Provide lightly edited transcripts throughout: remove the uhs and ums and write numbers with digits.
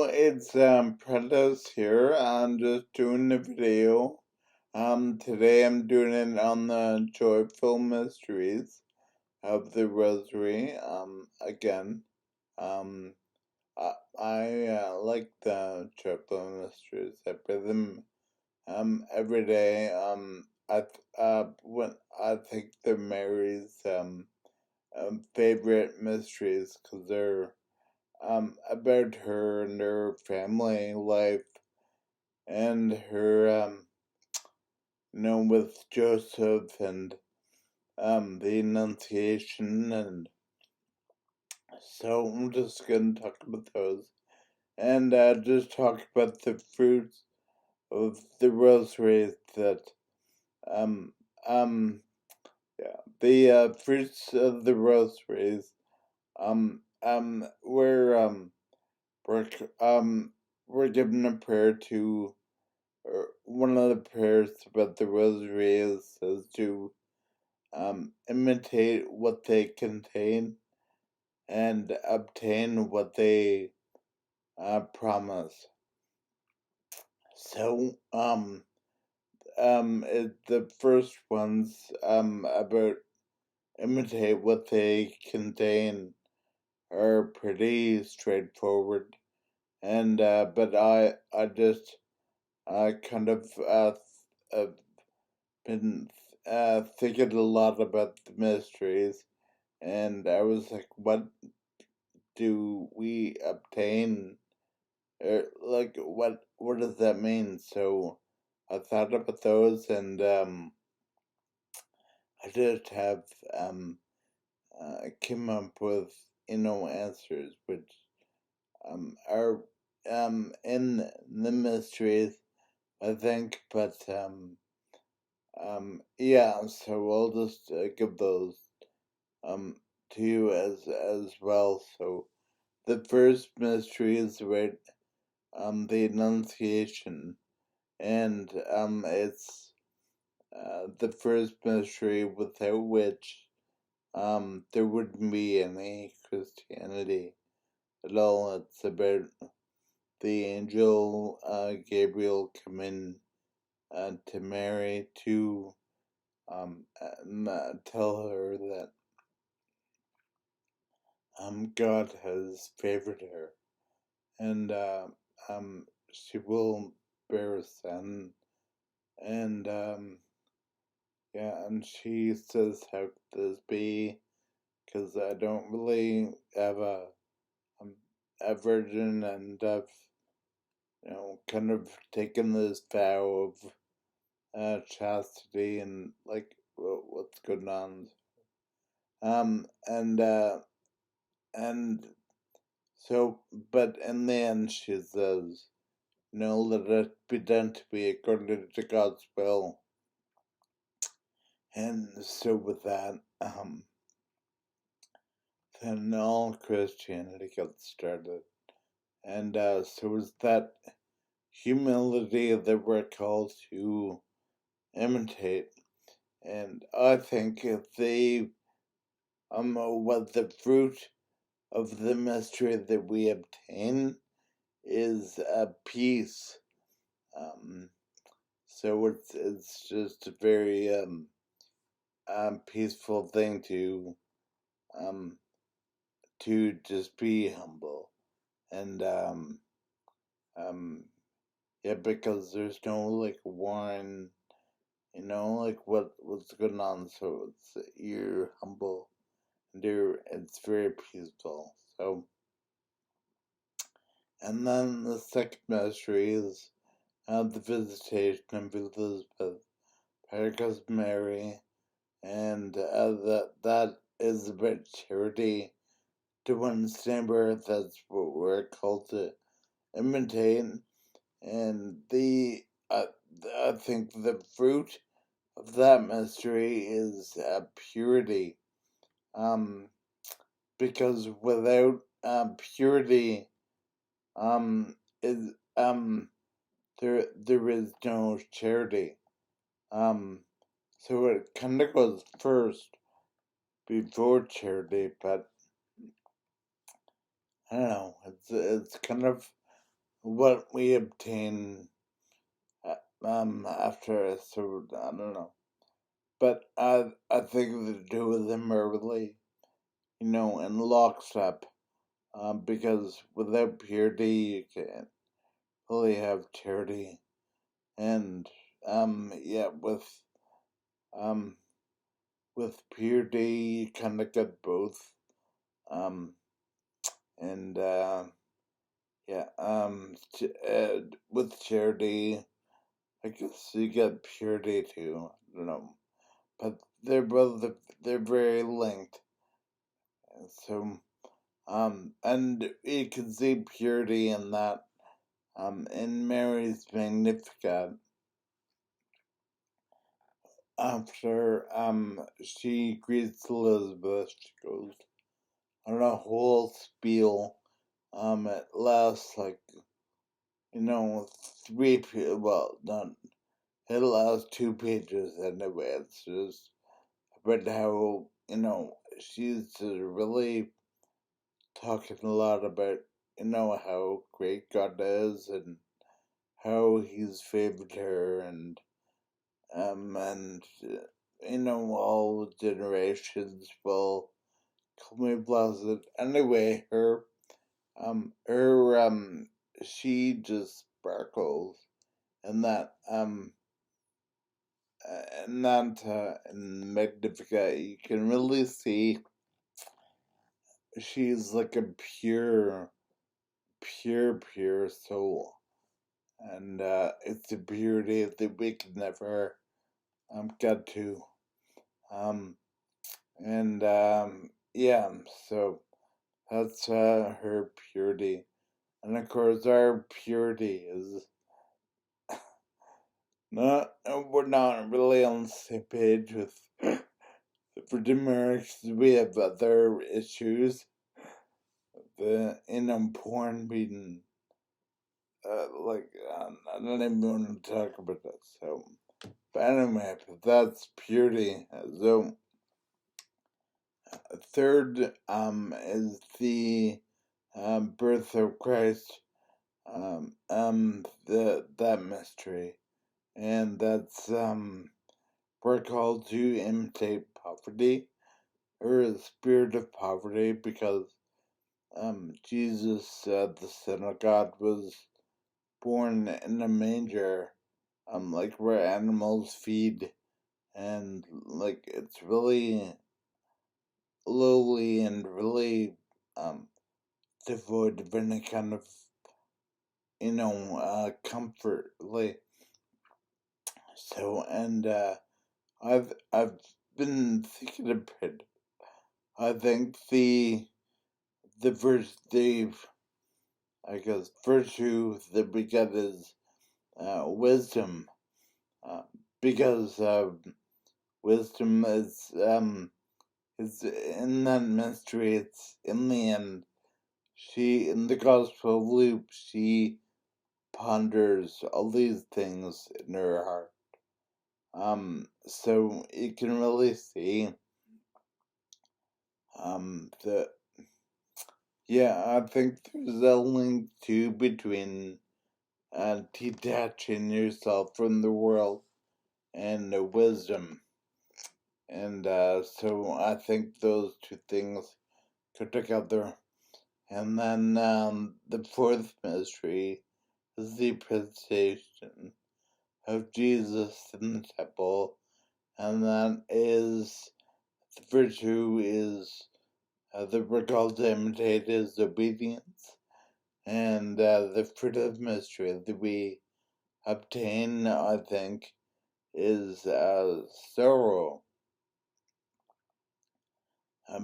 it's Prentis here. I'm just doing a video. Today I'm doing it on the joyful mysteries of the Rosary. Again, um, I like the joyful mysteries. I pray them every day. When I think they're Mary's favorite mysteries because they're about her and her family life and her with Joseph and the Annunciation, and so I'm just gonna talk about those and just talk about the fruits of the rosary that um um the fruits of the rosaries um um were um we're we're given a prayer to, or one of the prayers about the rosary is to imitate what they contain and obtain what they promise. So the first ones about imitate what they contain are pretty straightforward, and but I just kind of uh, been thinking a lot about the mysteries, and I was like, what do we obtain? Like, what does that mean? So I thought about those, and I just have came up with answers, which are in the mysteries, I think, but yeah. So I'll just give those to you as well. So the first mystery is about the Annunciation, and it's the first mystery without which there wouldn't be any Christianity at all. It's about the angel Gabriel coming to Mary to tell her that God has favored her, and she will bear a son, and yeah, and she says, "How could this be? Because I don't really have a virgin, and I've kind of taken this vow of chastity, and like what's going on." Um, and uh, and so, but in the end, she says, let it be done to me according to God's will. And so with that, then all Christianity got started. And so it's that humility that we're called to imitate. And I think if they, what the fruit of the mystery that we obtain is peace. So it's just a very peaceful thing um to just be humble, and um yeah, because there's no like one, like what's going on. So you're humble, and it's very peaceful. So, and then the second mystery is the visitation of Elizabeth, because Mary, and that is about charity to one's neighbor. That's what we're called to imitate, and I think the fruit of that mystery is purity. Um, because without purity, is there is no charity. Um, so it kind of goes first before charity, but I don't know. It's kind of what we obtain after a certain, I don't know. But I think the two of them are really, in lockstep. Because without purity, you can't really have charity. And yeah, um, with purity, you kind of get both. Um, and yeah, with charity, I guess you get purity too. I don't know, but they're very linked. So and you can see purity in that. In Mary's Magnificat, after she greets Elizabeth, she goes on a whole spiel. It lasts like, 3 not, it lasts 2 pages anyway. It's just about how, she's really talking a lot about, how great God is and how he's favored her and all generations will call me blessed. Anyway, she just sparkles, and in Magnificat, you can really see she's like a pure soul, and it's a purity that we can never get to. Um, and yeah, so that's her purity. And of course, our purity is we're not really on the same page with for demerits. We have other issues. The porn being, I don't even want to talk about that. So, but anyway, that's purity. So, third, is the birth of Christ. That mystery, and that's we're called to imitate poverty, or the spirit of poverty, because Jesus, the Son of God, was born in a manger, like where animals feed, and like it's really lowly and really devoid of any kind of comfort, like. So, and I've been thinking about. I think the first I guess virtue that we get is wisdom, uh, because wisdom is in that mystery. It's in the end. She in the Gospel of Luke, she ponders all these things in her heart. So you can really see that. Yeah, I think there's a link too between detaching yourself from the world and wisdom. And so I think those two things go together. And then the fourth mystery is the presentation of Jesus in the temple. And that is, the virtue is the we're called to imitate his obedience. And the fruit of mystery that we obtain, I think, is sorrow,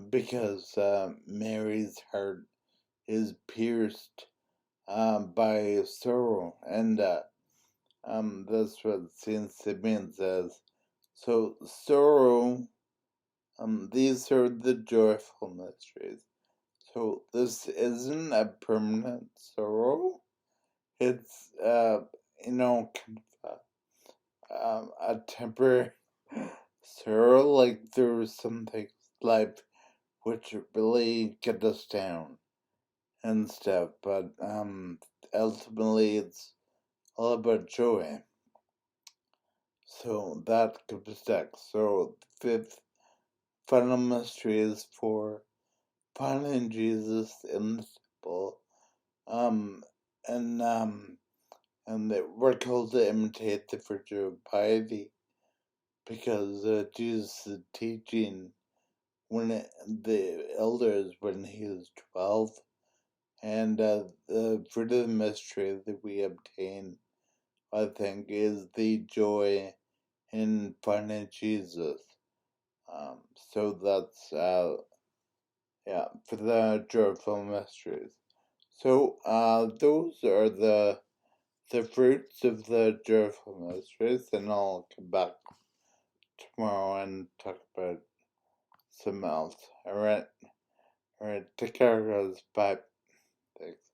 because Mary's heart is pierced by sorrow, and that's what Saint Simeon says. So sorrow, these are the joyful mysteries. So this isn't a permanent sorrow. It's a temporary sorrow. Like there's some things in life which really get us down and stuff, but ultimately it's all about joy. So that comes next. So the fifth final mystery is for finding Jesus in the temple. And that we're called to imitate the virtue of piety because Jesus' teaching the elders when he was 12, and the fruit of the mystery that we obtain, I think, is the joy in finding Jesus. So that's for the joyful mysteries. So those are the fruits of the joyful mysteries, and I'll come back tomorrow and talk about some else. Alright, take care guys, bye. Thanks.